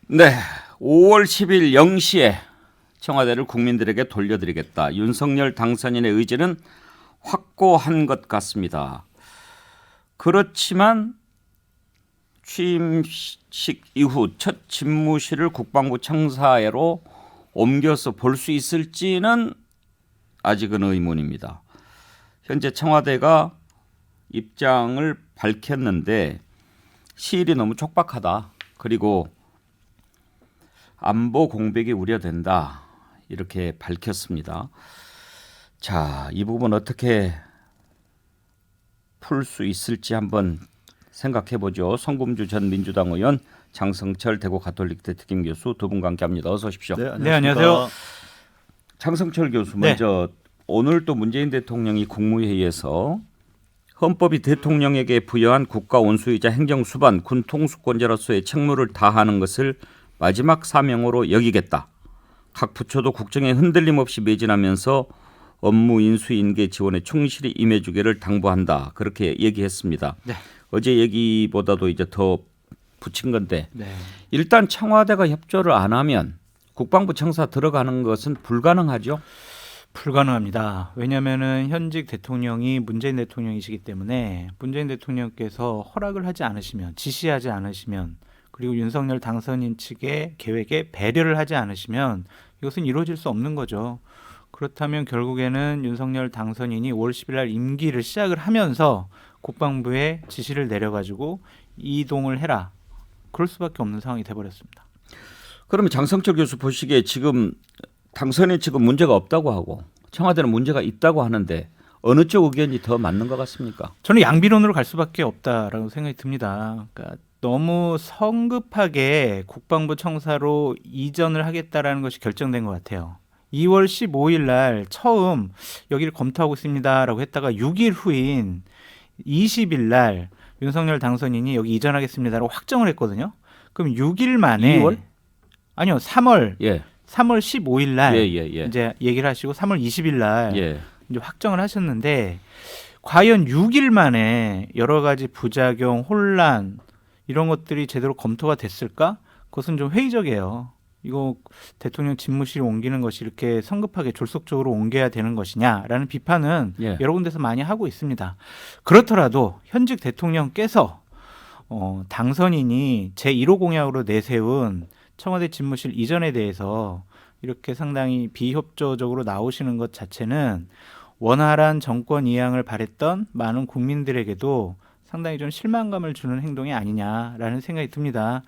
네, 5월 10일 0시에 청와대를 국민들에게 돌려드리겠다. 윤석열 당선인의 의지는 확고한 것 같습니다. 그렇지만 취임식 이후 첫 집무실을 국방부 청사로 옮겨서 볼 수 있을지는 아직은 의문입니다. 현재 청와대가 입장을 밝혔는데 시일이 너무 촉박하다. 그리고 안보 공백이 우려된다. 이렇게 밝혔습니다. 자, 이 부분 어떻게 풀 수 있을지 한번 생각해 보죠. 성금주 전 민주당 의원, 장성철 대구 가톨릭대 특임 교수 두 분과 함께합니다. 어서 오십시오. 네, 안녕하세요. 장성철 교수 먼저 오늘 또 문재인 대통령이 국무회의에서 헌법이 대통령에게 부여한 국가 원수이자 행정 수반, 군 통수권자로서의 책무를 다하는 것을 마지막 사명으로 여기겠다. 각 부처도 국정에 흔들림 없이 매진하면서 업무 인수 인계 지원에 충실히 임해주기를 당부한다. 그렇게 얘기했습니다. 네. 어제 얘기보다도 이제 더 붙인 건데 네. 일단 청와대가 협조를 안 하면 국방부 청사 들어가는 것은 불가능하죠. 불가능합니다. 왜냐하면은 현직 대통령이 문재인 대통령이시기 때문에 문재인 대통령께서 허락을 하지 않으시면, 지시하지 않으시면, 그리고 윤석열 당선인 측의 계획에 배려를 하지 않으시면 이것은 이루어질 수 없는 거죠. 그렇다면 결국에는 윤석열 당선인이 5월 10일 날 임기를 시작을 하면서 국방부에 지시를 내려가지고 이동을 해라. 그럴 수밖에 없는 상황이 돼버렸습니다. 그러면 장성철 교수 보시기에 지금 당선인 측은 문제가 없다고 하고 청와대는 문제가 있다고 하는데 어느 쪽 의견이 더 맞는 것 같습니까? 저는 양비론으로 갈 수밖에 없다라고 생각이 듭니다. 그러니까 너무 성급하게 국방부 청사로 이전을 하겠다라는 것이 결정된 것 같아요. 2월 15일 날 처음 여기를 검토하고 있습니다라고 했다가 6일 후인 20일 날 윤석열 당선인이 여기 이전하겠습니다라고 확정을 했거든요. 그럼 6일 만에 2월? 아니요, 3월 예. 3월 15일 날 예. 이제 얘기를 하시고 3월 20일 날 예. 이제 확정을 하셨는데 과연 6일 만에 여러 가지 부작용, 혼란 이런 것들이 제대로 검토가 됐을까? 그것은 좀 회의적이에요. 이거 대통령 집무실 옮기는 것이 이렇게 성급하게 졸속적으로 옮겨야 되는 것이냐라는 비판은 예. 여러 군데서 많이 하고 있습니다. 그렇더라도 현직 대통령께서 당선인이 제1호 공약으로 내세운 청와대 집무실 이전에 대해서 이렇게 상당히 비협조적으로 나오시는 것 자체는 원활한 정권 이양을 바랬던 많은 국민들에게도 상당히 좀 실망감을 주는 행동이 아니냐라는 생각이 듭니다.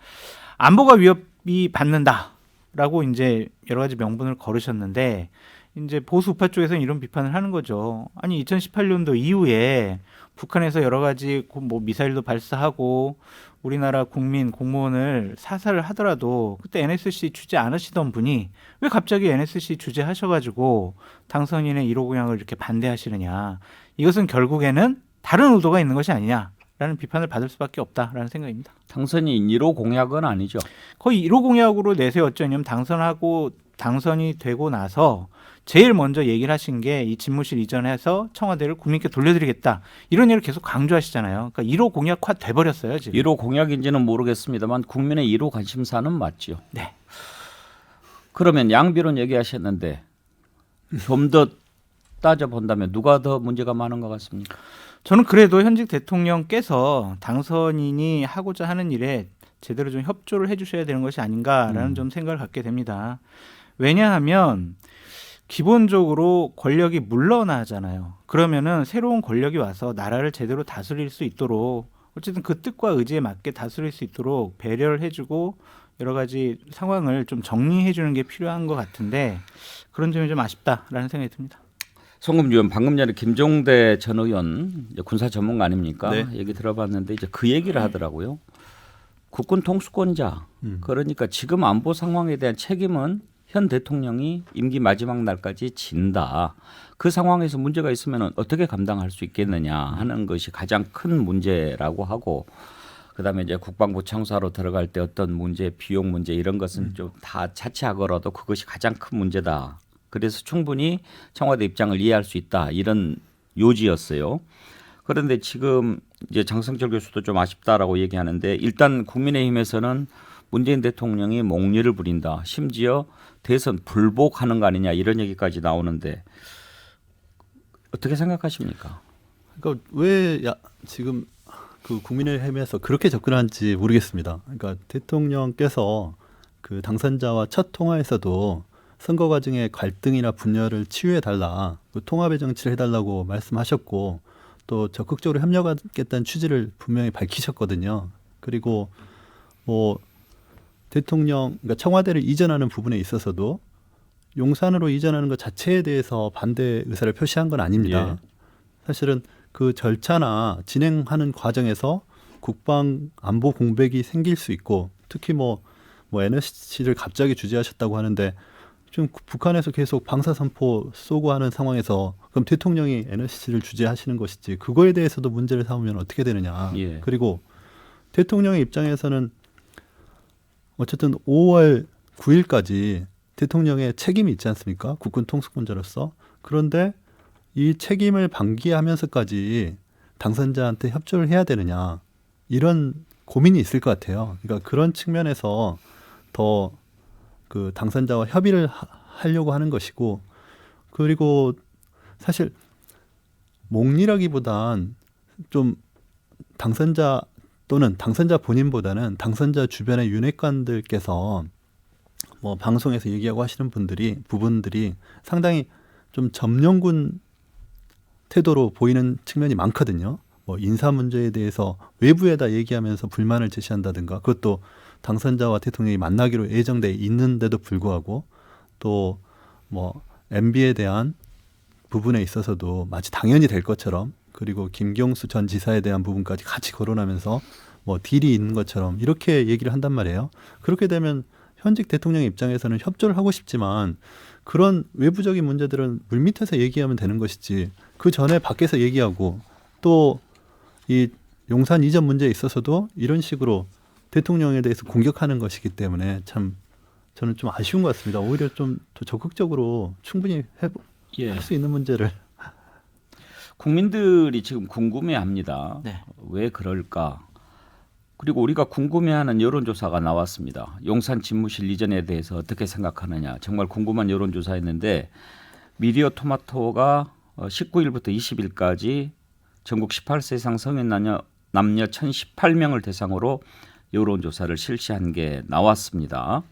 안보가 위협이 받는다라고 이제 여러 가지 명분을 걸으셨는데 이제 보수 우파 쪽에서는 이런 비판을 하는 거죠. 아니 2018년도 이후에 북한에서 여러 가지 뭐 미사일도 발사하고 우리나라 국민 공무원을 사살을 하더라도 그때 NSC 주재 안 하시던 분이 왜 갑자기 NSC 주재하셔가지고 당선인의 1호 공약을 이렇게 반대하시느냐. 이것은 결국에는 다른 의도가 있는 것이 아니냐라는 비판을 받을 수밖에 없다라는 생각입니다. 당선인 1호 공약은 아니죠. 거의 1호 공약으로 내세웠죠. 왜냐하면 당선이 되고 나서 제일 먼저 얘기를 하신 게 이 집무실 이전해서 청와대를 국민께 돌려드리겠다. 이런 얘기를 계속 강조하시잖아요. 그러니까 1호 공약화 돼버렸어요. 지금. 1호 공약인지는 모르겠습니다만 국민의 1호 관심사는 맞죠. 네. 그러면 양비론 얘기하셨는데 좀 더 따져본다면 누가 더 문제가 많은 것 같습니까? 저는 그래도 현직 대통령께서 당선인이 하고자 하는 일에 제대로 좀 협조를 해주셔야 되는 것이 아닌가라는 좀 생각을 갖게 됩니다. 왜냐하면 기본적으로 권력이 물러나잖아요. 그러면은 새로운 권력이 와서 나라를 제대로 다스릴 수 있도록 어쨌든 그 뜻과 의지에 맞게 다스릴 수 있도록 배려를 해주고 여러 가지 상황을 좀 정리해주는 게 필요한 것 같은데 그런 점이 좀 아쉽다라는 생각이 듭니다. 송금주 의원 방금 전에 김종대 전 의원 이제 군사 전문가 아닙니까? 네. 얘기 들어봤는데 이제 그 얘기를 하더라고요. 국군 통수권자 그러니까 지금 안보 상황에 대한 책임은 현 대통령이 임기 마지막 날까지 진다. 그 상황에서 문제가 있으면 어떻게 감당할 수 있겠느냐 하는 것이 가장 큰 문제라고 하고 그다음에 이제 국방부 청사로 들어갈 때 어떤 문제, 비용 문제 이런 것은 좀 다 차치하더라도 그것이 가장 큰 문제다. 그래서 충분히 청와대 입장을 이해할 수 있다. 이런 요지였어요. 그런데 지금 이제 장성철 교수도 좀 아쉽다라고 얘기하는데 일단 국민의힘에서는 문재인 대통령이 몽리를 부린다. 심지어 대선 불복하는 거 아니냐 이런 얘기까지 나오는데 어떻게 생각하십니까? 그러니까 왜 지금 그 국민의힘에서 그렇게 접근하는지 모르겠습니다. 그러니까 대통령께서 그 당선자와 첫 통화에서도 선거 과정의 갈등이나 분열을 치유해 달라, 그 통합의 정치를 해달라고 말씀하셨고 또 적극적으로 협력하겠다는 취지를 분명히 밝히셨거든요. 그리고 뭐 대통령, 그러니까 청와대를 이전하는 부분에 있어서도 용산으로 이전하는 것 자체에 대해서 반대 의사를 표시한 건 아닙니다. 예. 사실은 그 절차나 진행하는 과정에서 국방 안보 공백이 생길 수 있고 특히 뭐 NSC를 갑자기 주재하셨다고 하는데 지금 북한에서 계속 방사선포 쏘고 하는 상황에서 그럼 대통령이 NSC를 주재하시는 것이지 그거에 대해서도 문제를 삼으면 어떻게 되느냐. 예. 그리고 대통령의 입장에서는 어쨌든 5월 9일까지 대통령의 책임이 있지 않습니까? 국군 통수권자로서. 그런데 이 책임을 방기하면서까지 당선자한테 협조를 해야 되느냐 이런 고민이 있을 것 같아요. 그러니까 그런 측면에서 더 그 당선자와 협의를 하려고 하는 것이고 그리고 사실 몽리라기보단 좀 당선자 또는 당선자 본인보다는 당선자 주변의 윤핵관들께서 뭐 방송에서 얘기하고 하시는 부분들이 상당히 좀 점령군 태도로 보이는 측면이 많거든요. 뭐 인사 문제에 대해서 외부에다 얘기하면서 불만을 제시한다든가 그것도 당선자와 대통령이 만나기로 예정돼 있는데도 불구하고 또 뭐 MB에 대한 부분에 있어서도 마치 당연히 될 것처럼 그리고 김경수 전 지사에 대한 부분까지 같이 거론하면서 뭐 딜이 있는 것처럼 이렇게 얘기를 한단 말이에요. 그렇게 되면 현직 대통령 입장에서는 협조를 하고 싶지만 그런 외부적인 문제들은 물밑에서 얘기하면 되는 것이지 그 전에 밖에서 얘기하고 또 이 용산 이전 문제에 있어서도 이런 식으로 대통령에 대해서 공격하는 것이기 때문에 참 저는 좀 아쉬운 것 같습니다. 오히려 좀 더 적극적으로 충분히 할 수 있는 문제를. 국민들이 지금 궁금해합니다. 네. 왜 그럴까? 그리고 우리가 궁금해하는 여론조사가 나왔습니다. 용산 집무실 이전에 대해서 어떻게 생각하느냐. 정말 궁금한 여론조사였는데 미디어 토마토가 19일부터 20일까지 전국 18세 이상 성인 남녀 1,018명을 대상으로 여론조사를 실시한 게 나왔습니다.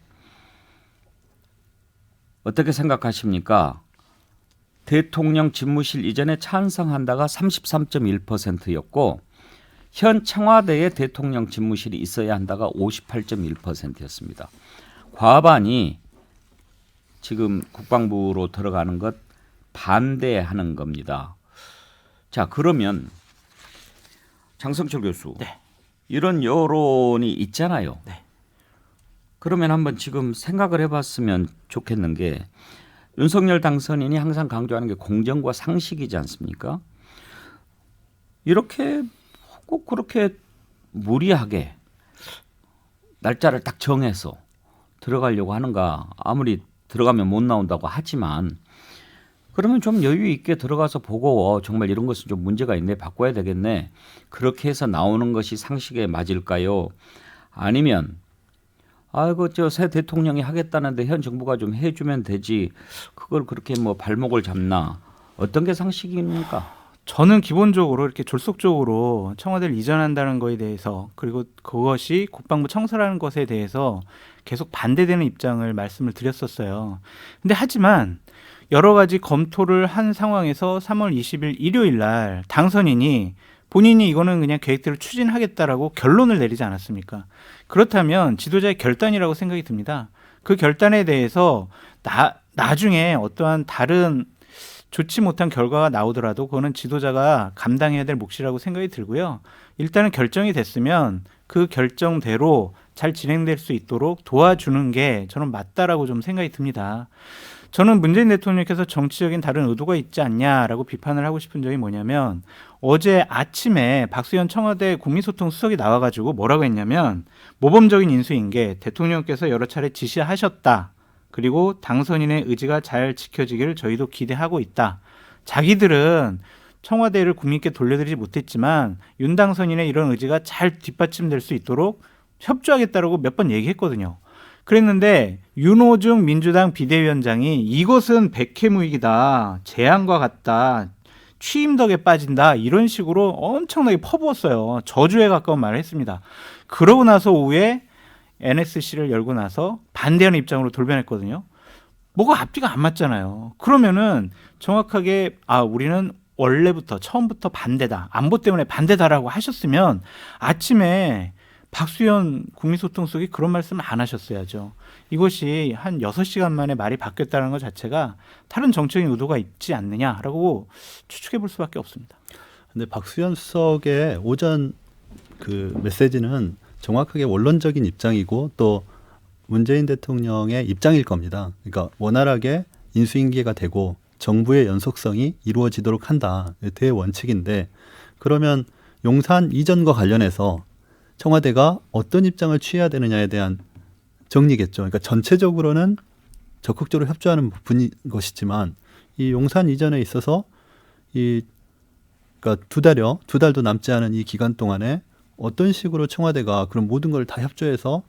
어떻게 생각하십니까? 대통령 집무실 이전에 찬성한다가 33.1%였고 현 청와대에 대통령 집무실이 있어야 한다가 58.1%였습니다. 과반이 지금 국방부로 들어가는 것 반대하는 겁니다. 자, 그러면 장성철 교수, 네. 이런 여론이 있잖아요. 네. 그러면 한번 지금 생각을 해봤으면 좋겠는 게 윤석열 당선인이 항상 강조하는 게 공정과 상식이지 않습니까? 이렇게 꼭 그렇게 무리하게 날짜를 딱 정해서 들어가려고 하는가. 아무리 들어가면 못 나온다고 하지만 그러면 좀 여유 있게 들어가서 보고 정말 이런 것은 좀 문제가 있네, 바꿔야 되겠네. 그렇게 해서 나오는 것이 상식에 맞을까요? 아니면 아이고 저 새 대통령이 하겠다는데 현 정부가 좀 해주면 되지. 그걸 그렇게 뭐 발목을 잡나. 어떤 게 상식입니까? 저는 기본적으로 이렇게 졸속적으로 청와대를 이전한다는 거에 대해서 그리고 그것이 국방부 청사라는 것에 대해서 계속 반대되는 입장을 말씀을 드렸었어요. 근데 하지만 여러 가지 검토를 한 상황에서 3월 20일 일요일 날 당선인이 본인이 이거는 그냥 계획대로 추진하겠다라고 결론을 내리지 않았습니까? 그렇다면 지도자의 결단이라고 생각이 듭니다. 그 결단에 대해서 나중에 어떠한 다른 좋지 못한 결과가 나오더라도 그거는 지도자가 감당해야 될 몫이라고 생각이 들고요. 일단은 결정이 됐으면 그 결정대로 잘 진행될 수 있도록 도와주는 게 저는 맞다라고 좀 생각이 듭니다. 저는 문재인 대통령께서 정치적인 다른 의도가 있지 않냐라고 비판을 하고 싶은 점이 뭐냐면 어제 아침에 박수현 청와대 국민소통 수석이 나와가지고 뭐라고 했냐면 모범적인 인수인 게 대통령께서 여러 차례 지시하셨다. 그리고 당선인의 의지가 잘 지켜지기를 저희도 기대하고 있다. 자기들은 청와대를 국민께 돌려드리지 못했지만 윤 당선인의 이런 의지가 잘 뒷받침될 수 있도록 협조하겠다라고 몇 번 얘기했거든요. 그랬는데 윤호중 민주당 비대위원장이 이것은 백해무익이다, 재앙과 같다, 취임덕에 빠진다, 이런 식으로 엄청나게 퍼부었어요. 저주에 가까운 말을 했습니다. 그러고 나서 오후에 NSC를 열고 나서 반대하는 입장으로 돌변했거든요. 뭐가 앞뒤가 안 맞잖아요. 그러면은 정확하게 우리는 원래부터 처음부터 반대다, 안보 때문에 반대다라고 하셨으면 아침에 박수현 국민소통수석이 그런 말씀을 안 하셨어야죠. 이것이 한 6시간 만에 말이 바뀌었다는 것 자체가 다른 정치적인 의도가 있지 않느냐라고 추측해 볼 수밖에 없습니다. 근데 박수현 수석의 오전 그 메시지는 정확하게 원론적인 입장이고 또 문재인 대통령의 입장일 겁니다. 그러니까 원활하게 인수인계가 되고 정부의 연속성이 이루어지도록 한다. 대원칙인데 그러면 용산 이전과 관련해서 청와대가 어떤 입장을 취해야 되느냐에 대한 정리겠죠. 그러니까 전체적으로는 적극적으로 협조하는 부분인 것이지만 이 용산 이전에 있어서 그러니까 두 달도 남지 않은 이 기간 동안에 어떤 식으로 청와대가 그런 모든 걸 다 협조해서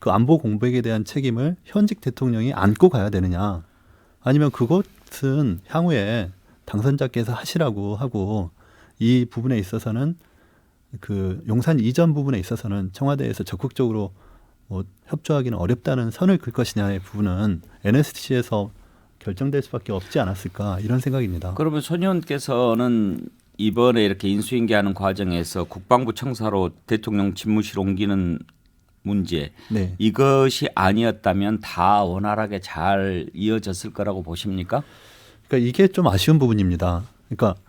그 안보 공백에 대한 책임을 현직 대통령이 안고 가야 되느냐, 아니면 그것은 향후에 당선자께서 하시라고 하고 이 부분에 있어서는 그 용산 이전 부분에 있어서는 청와대에서 적극적으로 협조하기는 어렵다는 선을 긋을 것이냐의 부분은 NSC에서 결정될 수밖에 없지 않았을까, 이런 생각입니다. 그러면 손 의원께서는 이번에 이렇게 인수인계하는 과정에서 국방부 청사로 대통령 집무실 옮기는 문제, 네. 이것이 아니었다면 다 원활하게 잘 이어졌을 거라고 보십니까? 그러니까 이게 좀 아쉬운 부분입니다. 그러니까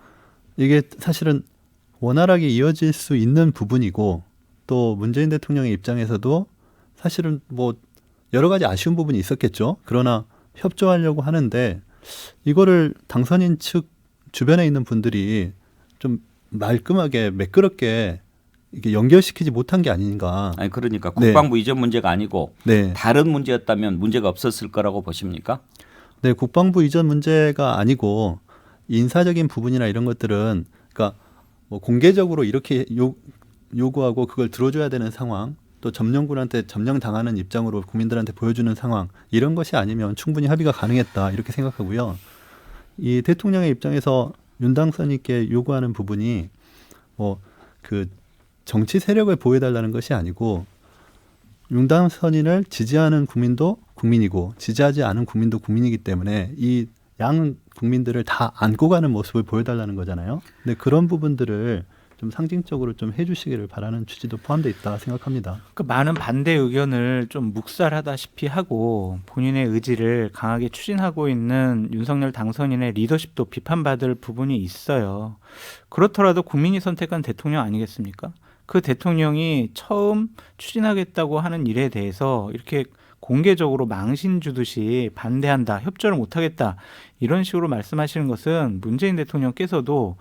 이게 사실은 원활하게 이어질 수 있는 부분이고 또 문재인 대통령의 입장에서도 사실은 뭐 여러 가지 아쉬운 부분이 있었겠죠. 그러나 협조하려고 하는데 이거를 당선인 측 주변에 있는 분들이 좀 말끔하게 매끄럽게 이렇게 연결시키지 못한 게 아닌가. 아니 그러니까 국방부 이전 문제가 아니고 네. 다른 문제였다면 문제가 없었을 거라고 보십니까? 네, 국방부 이전 문제가 아니고 인사적인 부분이나 이런 것들은 그러니까 뭐 공개적으로 이렇게 요구하고 그걸 들어줘야 되는 상황, 또 점령군한테 점령당하는 입장으로 국민들한테 보여주는 상황, 이런 것이 아니면 충분히 합의가 가능했다, 이렇게 생각하고요. 이 대통령의 입장에서 윤 당선인께 요구하는 부분이 뭐 그 정치 세력을 보호해달라는 것이 아니고 윤 당선인을 지지하는 국민도 국민이고 지지하지 않은 국민도 국민이기 때문에 이 양 국민들을 다 안고 가는 모습을 보여달라는 거잖아요. 근데 그런 부분들을 좀 상징적으로 좀 해주시기를 바라는 취지도 포함되어 있다 생각합니다. 그 많은 반대 의견을 좀 묵살하다시피 하고 본인의 의지를 강하게 추진하고 있는 윤석열 당선인의 리더십도 비판받을 부분이 있어요. 그렇더라도 국민이 선택한 대통령 아니겠습니까? 그 대통령이 처음 추진하겠다고 하는 일에 대해서 이렇게 공개적으로 망신 주듯이 반대한다, 협조를 못하겠다, 이런 식으로 말씀하시는 것은 문재인 대통령께서도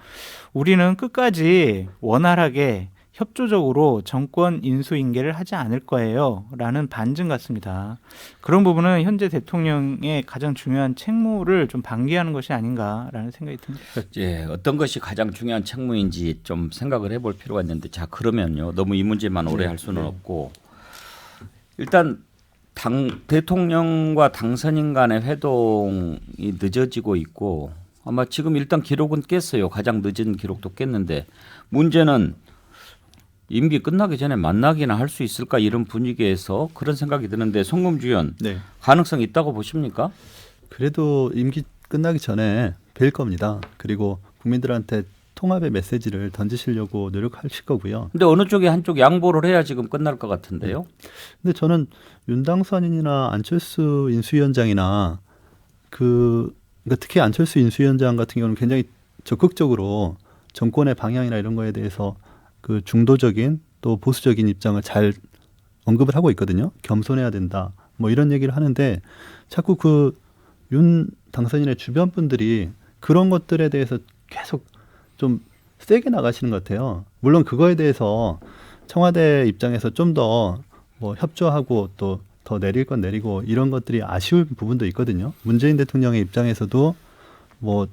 우리는 끝까지 원활하게 협조적으로 정권 인수인계를 하지 않을 거예요 라는 반증 같습니다. 그런 부분은 현재 대통령의 가장 중요한 책무를 좀 방기하는 것이 아닌가라는 생각이 듭니다. 예, 어떤 것이 가장 중요한 책무인지 좀 생각을 해볼 필요가 있는데, 자 그러면요, 너무 이 문제만 오래 할 수는 없고 일단 대통령과 당선인 간의 회동이 늦어지고 있고 아마 지금 일단 기록은 깼어요. 가장 늦은 기록도 깼는데 문제는 임기 끝나기 전에 만나기나 할 수 있을까, 이런 분위기에서 그런 생각이 드는데 송금주 의원, 네. 가능성이 있다고 보십니까? 그래도 임기 끝나기 전에 뵐 겁니다. 그리고 국민들한테 통합의 메시지를 던지시려고 노력하실 거고요. 근데 어느 쪽에 한쪽 양보를 해야 지금 끝날 것 같은데요. 근데 저는 윤 당선인이나 안철수 인수위원장이나 그러니까 특히 안철수 인수위원장 같은 경우는 굉장히 적극적으로 정권의 방향이나 이런 거에 대해서 그 중도적인 또 보수적인 입장을 잘 언급을 하고 있거든요. 겸손해야 된다, 뭐 이런 얘기를 하는데 자꾸 그 윤 당선인의 주변 분들이 그런 것들에 대해서 계속 좀 세게 나가시는 것 같아요. 물론 그거에 대해서 청와대 입장에서 좀 더 뭐 협조하고 또 더 내릴 건 내리고 이런 것들이 아쉬운 부분도 있거든요. 문재인 대통령의 입장에서도 뭐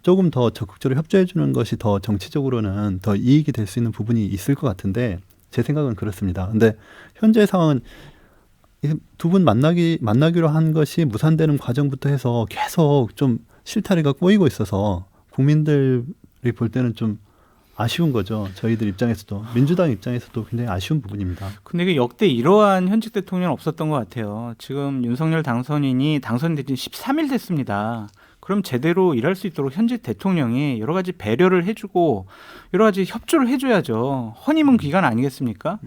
조금 더 적극적으로 협조해 주는 것이 더 정치적으로는 더 이익이 될 수 있는 부분이 있을 것 같은데 제 생각은 그렇습니다. 근데 현재 상황은 두 분 만나기로 한 것이 무산되는 과정부터 해서 계속 좀 실타래가 꼬이고 있어서 국민들이 볼 때는 좀 아쉬운 거죠. 저희들 입장에서도 민주당 입장에서도 굉장히 아쉬운 부분입니다. 근데 이게 역대 이러한 현직 대통령은 없었던 것 같아요. 지금 윤석열 당선인이 당선된 지 13일 됐습니다. 그럼 제대로 일할 수 있도록 현직 대통령이 여러 가지 배려를 해주고 여러 가지 협조를 해줘야죠. 허니문 기간 아니겠습니까?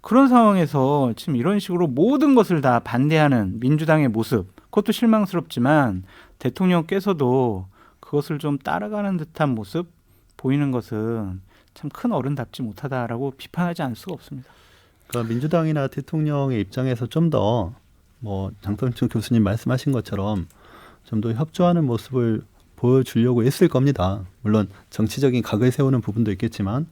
그런 상황에서 지금 이런 식으로 모든 것을 다 반대하는 민주당의 모습, 그것도 실망스럽지만 대통령께서도 그것을 좀 따라가는 듯한 모습 보이는 것은 참 큰 어른답지 못하다라고 비판하지 않을 수가 없습니다. 그러니까 민주당이나 대통령의 입장에서 좀 더 뭐 장성철 교수님 말씀하신 것처럼 좀 더 협조하는 모습을 보여주려고 했을 겁니다. 물론 정치적인 각을 세우는 부분도 있겠지만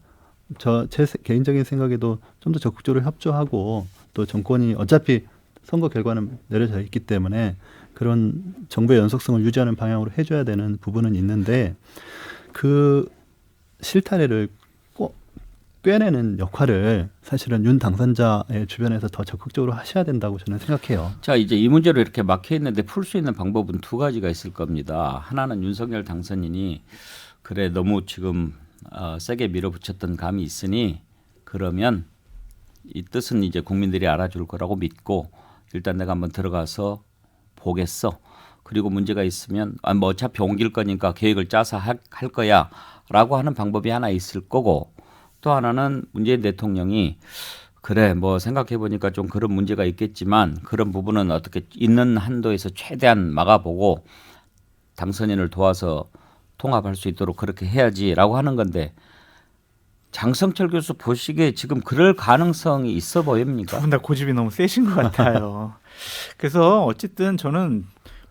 제 개인적인 생각에도 좀 더 적극적으로 협조하고 또 정권이 어차피 선거 결과는 내려져 있기 때문에 그런 정부의 연속성을 유지하는 방향으로 해줘야 되는 부분은 있는데 그 실타래를 꿰내는 역할을 사실은 윤 당선자의 주변에서 더 적극적으로 하셔야 된다고 저는 생각해요. 자, 이제 이 문제로 이렇게 막혀 있는데 풀 수 있는 방법은 두 가지가 있을 겁니다. 하나는 윤석열 당선인이 그래 너무 지금 세게 밀어붙였던 감이 있으니 그러면 이 뜻은 이제 국민들이 알아줄 거라고 믿고 일단 내가 한번 들어가서 보겠어. 그리고 문제가 있으면 뭐 어차피 옮길 거니까 계획을 짜서 할 거야라고 하는 방법이 하나 있을 거고 또 하나는 문재인 대통령이 그래 뭐 생각해 보니까 좀 그런 문제가 있겠지만 그런 부분은 어떻게 있는 한도에서 최대한 막아보고 당선인을 도와서 통합할 수 있도록 그렇게 해야지라고 하는 건데 장성철 교수 보시기에 지금 그럴 가능성이 있어 보입니까? 두 분 다 고집이 너무 세신 것 같아요. 그래서 어쨌든 저는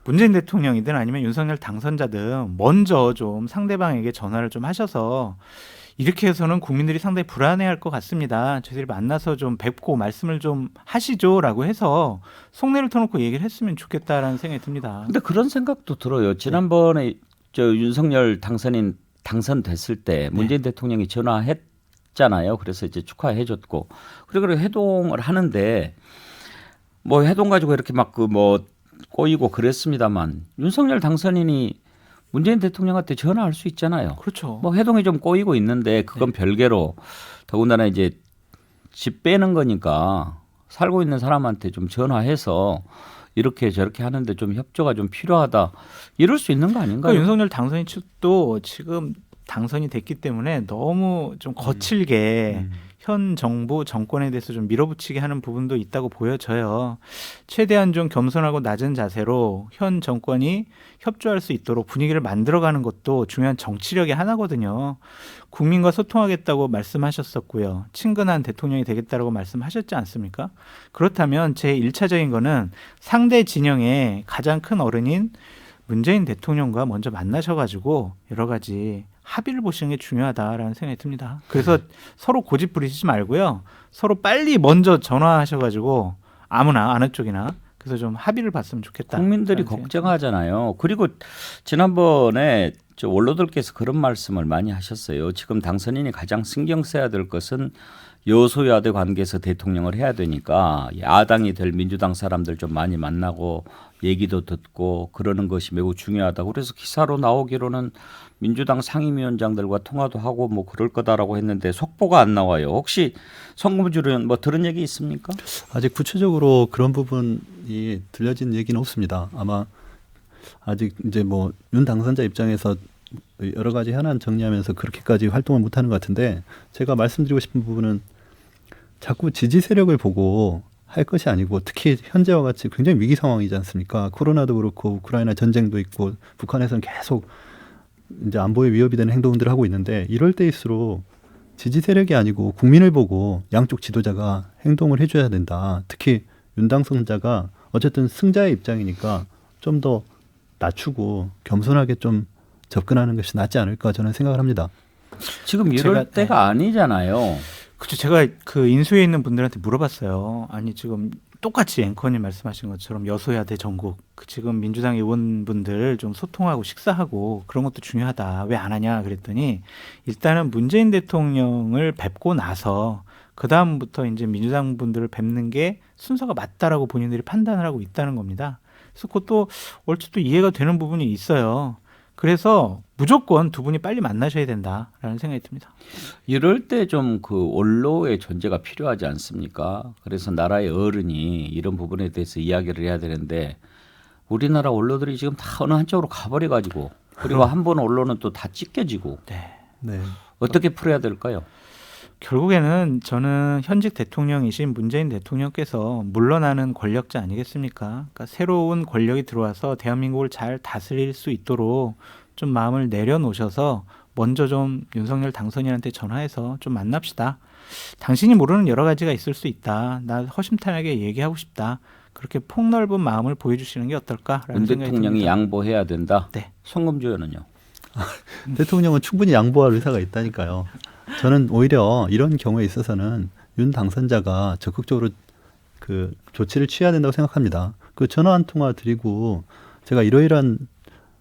문재인 대통령이든 아니면 윤석열 당선자든 먼저 좀 상대방에게 전화를 좀 하셔서 이렇게 해서는 국민들이 상당히 불안해할 것 같습니다. 저희들이 만나서 좀 뵙고 말씀을 좀 하시죠라고 해서 속내를 터놓고 얘기를 했으면 좋겠다라는 생각이 듭니다. 근데 그런 생각도 들어요. 지난번에 저 윤석열 당선인 당선됐을 때 문재인 대통령이 전화했잖아요. 그래서 이제 축하해줬고 그리고 회동을 하는데 뭐 회동 가지고 이렇게 막 그 뭐 꼬이고 그랬습니다만 윤석열 당선인이 문재인 대통령한테 전화할 수 있잖아요. 그렇죠. 뭐 회동이 좀 꼬이고 있는데 그건 별개로 더군다나 이제 집 빼는 거니까 살고 있는 사람한테 좀 전화해서 이렇게 저렇게 하는데 좀 협조가 좀 필요하다 이럴 수 있는 거 아닌가요? 그러니까 윤석열 당선인 측도 지금 당선이 됐기 때문에 너무 좀 거칠게 현 정부 정권에 대해서 좀 밀어붙이게 하는 부분도 있다고 보여져요. 최대한 좀 겸손하고 낮은 자세로 현 정권이 협조할 수 있도록 분위기를 만들어가는 것도 중요한 정치력의 하나거든요. 국민과 소통하겠다고 말씀하셨었고요. 친근한 대통령이 되겠다고 말씀하셨지 않습니까? 그렇다면 제 1차적인 거는 상대 진영의 가장 큰 어른인 문재인 대통령과 먼저 만나셔가지고 여러 가지 합의를 보시는 게 중요하다라는 생각이 듭니다. 그래서 서로 고집 부리시지 말고요. 서로 빨리 먼저 전화하셔가지고 아무나 어느 쪽이나 그래서 좀 합의를 봤으면 좋겠다. 국민들이 걱정하잖아요. 그리고 지난번에 저 원로들께서 그런 말씀을 많이 하셨어요. 지금 당선인이 가장 신경 써야 될 것은 여소야대 관계에서 대통령을 해야 되니까 야당이 될 민주당 사람들 좀 많이 만나고 얘기도 듣고 그러는 것이 매우 중요하다고 그래서 기사로 나오기로는 민주당 상임위원장들과 통화도 하고 뭐 그럴 거다라고 했는데 속보가 안 나와요. 혹시 성금주는 뭐 들은 얘기 있습니까? 아직 구체적으로 그런 부분이 들려진 얘기는 없습니다. 아마 아직 이제 뭐 윤 당선자 입장에서 여러 가지 현안 정리하면서 그렇게까지 활동을 못하는 것 같은데 제가 말씀드리고 싶은 부분은 자꾸 지지 세력을 보고 할 것이 아니고 특히 현재와 같이 굉장히 위기 상황이지 않습니까? 코로나도 그렇고 우크라이나 전쟁도 있고 북한에서는 계속 이제 안보에 위협이 되는 행동들을 하고 있는데 이럴 때일수록 지지 세력이 아니고 국민을 보고 양쪽 지도자가 행동을 해줘야 된다. 특히 윤 당선자가 어쨌든 승자의 입장이니까 좀 더 낮추고 겸손하게 좀 접근하는 것이 낫지 않을까 저는 생각을 합니다. 지금 이럴 때가 아니잖아요. 그렇죠. 제가 그 인수위에 있는 분들한테 물어봤어요. 아니 지금 똑같이 앵커님 말씀하신 것처럼 여소야대 전국 지금 민주당 의원분들 좀 소통하고 식사하고 그런 것도 중요하다. 왜 안 하냐 그랬더니 일단은 문재인 대통령을 뵙고 나서 그 다음부터 이제 민주당 분들을 뵙는 게 순서가 맞다라고 본인들이 판단을 하고 있다는 겁니다. 그래서 그것도 얼추 또 이해가 되는 부분이 있어요. 그래서 무조건 두 분이 빨리 만나셔야 된다라는 생각이 듭니다. 이럴 때 좀 그 원로의 존재가 필요하지 않습니까? 그래서 나라의 어른이 이런 부분에 대해서 이야기를 해야 되는데 우리나라 원로들이 지금 다 어느 한쪽으로 가버려 가지고 그리고 한 번 언론은 또 다 찢겨지고 네. 어떻게 풀어야 될까요? 결국에는 저는 현직 대통령이신 문재인 대통령께서 물러나는 권력자 아니겠습니까? 그러니까 새로운 권력이 들어와서 대한민국을 잘 다스릴 수 있도록 좀 마음을 내려놓으셔서 먼저 좀 윤석열 당선인한테 전화해서 좀 만납시다. 당신이 모르는 여러 가지가 있을 수 있다. 나 허심탄회하게 얘기하고 싶다. 그렇게 폭넓은 마음을 보여주시는 게 어떨까라는 윤 생각이 대통령이 듭니다. 양보해야 된다. 네. 송금주 의원은요? 대통령은 충분히 양보할 의사가 있다니까요. 저는 오히려 이런 경우에 있어서는 윤 당선자가 적극적으로 그 조치를 취해야 된다고 생각합니다. 그 전화 한 통화 드리고 제가 이러이러한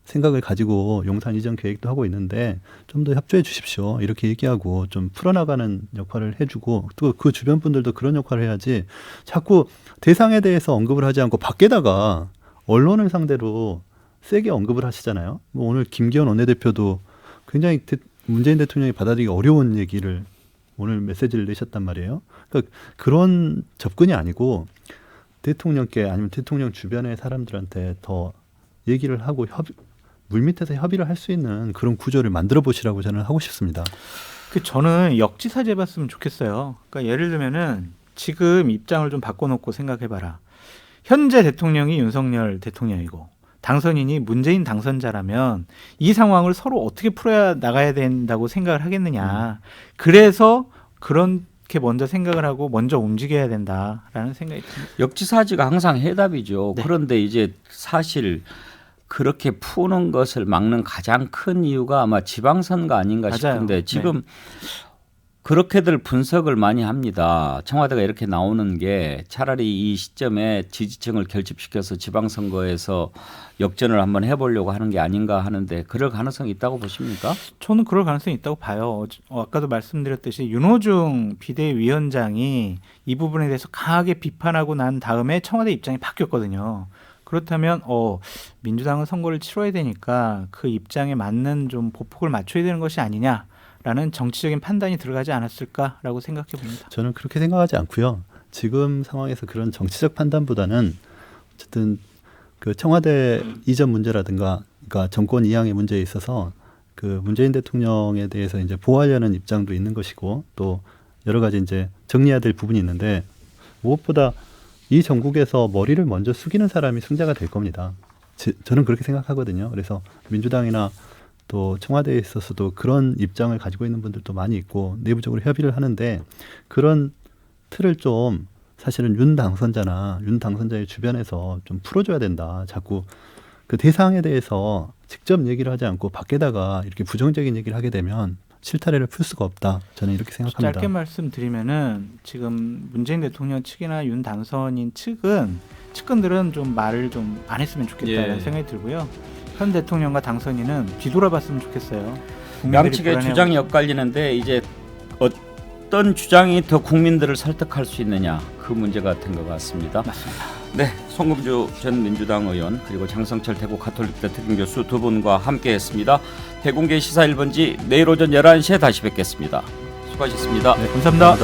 생각을 가지고 용산 이전 계획도 하고 있는데 좀 더 협조해 주십시오. 이렇게 얘기하고 좀 풀어나가는 역할을 해주고 또 그 주변 분들도 그런 역할을 해야지 자꾸 대상에 대해서 언급을 하지 않고 밖에다가 언론을 상대로 세게 언급을 하시잖아요. 뭐 오늘 김기현 원내대표도 굉장히 문재인 대통령이 받아들이기 어려운 얘기를 오늘 메시지를 내셨단 말이에요. 그러니까 그런 접근이 아니고 대통령께 아니면 대통령 주변의 사람들한테 더 얘기를 하고 물밑에서 협의를 할 수 있는 그런 구조를 만들어 보시라고 저는 하고 싶습니다. 저는 역지사지 해봤으면 좋겠어요. 그러니까 예를 들면은 지금 입장을 좀 바꿔놓고 생각해봐라. 현재 대통령이 윤석열 대통령이고 당선인이 문재인 당선자라면 이 상황을 서로 어떻게 풀어야 나가야 된다고 생각을 하겠느냐. 그래서 그렇게 먼저 생각을 하고 먼저 움직여야 된다라는 생각이 듭니다. 역지사지가 항상 해답이죠. 네. 그런데 이제 사실 그렇게 푸는 것을 막는 가장 큰 이유가 아마 지방선거 아닌가 맞아요. 싶은데 지금 그렇게들 분석을 많이 합니다. 청와대가 이렇게 나오는 게 차라리 이 시점에 지지층을 결집시켜서 지방선거에서 역전을 한번 해보려고 하는 게 아닌가 하는데 그럴 가능성이 있다고 보십니까? 저는 그럴 가능성이 있다고 봐요. 아까도 말씀드렸듯이 윤호중 비대위원장이 이 부분에 대해서 강하게 비판하고 난 다음에 청와대 입장이 바뀌었거든요. 그렇다면 민주당은 선거를 치러야 되니까 그 입장에 맞는 좀 보폭을 맞춰야 되는 것이 아니냐라는 정치적인 판단이 들어가지 않았을까라고 생각해 봅니다. 저는 그렇게 생각하지 않고요. 지금 상황에서 그런 정치적 판단보다는 어쨌든 그 청와대 이전 문제라든가 그러니까 정권 이양의 문제에 있어서 그 문재인 대통령에 대해서 이제 보호하려는 입장도 있는 것이고 또 여러 가지 이제 정리해야 될 부분이 있는데 무엇보다 이 전국에서 머리를 먼저 숙이는 사람이 승자가 될 겁니다. 저는 그렇게 생각하거든요. 그래서 민주당이나 또 청와대에 있어서도 그런 입장을 가지고 있는 분들도 많이 있고 내부적으로 협의를 하는데 그런 틀을 좀 사실은 윤 당선자의 주변에서 좀 풀어줘야 된다. 자꾸 그 대상에 대해서 직접 얘기를 하지 않고 밖에다가 이렇게 부정적인 얘기를 하게 되면 실타래를 풀 수가 없다. 저는 이렇게 생각합니다. 짧게 말씀드리면은 지금 문재인 대통령 측이나 윤 당선인 측근들은 좀 말을 좀 안 했으면 좋겠다는 생각이 들고요. 현 대통령과 당선인은 뒤돌아봤으면 좋겠어요. 양측의 주장이 엇갈리는데 이제 어떤 주장이 더 국민들을 설득할 수 있느냐 그 문제가 된 것 같습니다. 맞습니다. 네, 송금주 전 민주당 의원 그리고 장성철 대구 가톨릭대 특임교수 두 분과 함께했습니다. 대공개 시사 1번지 내일 오전 11시에 다시 뵙겠습니다. 수고하셨습니다. 네, 감사합니다.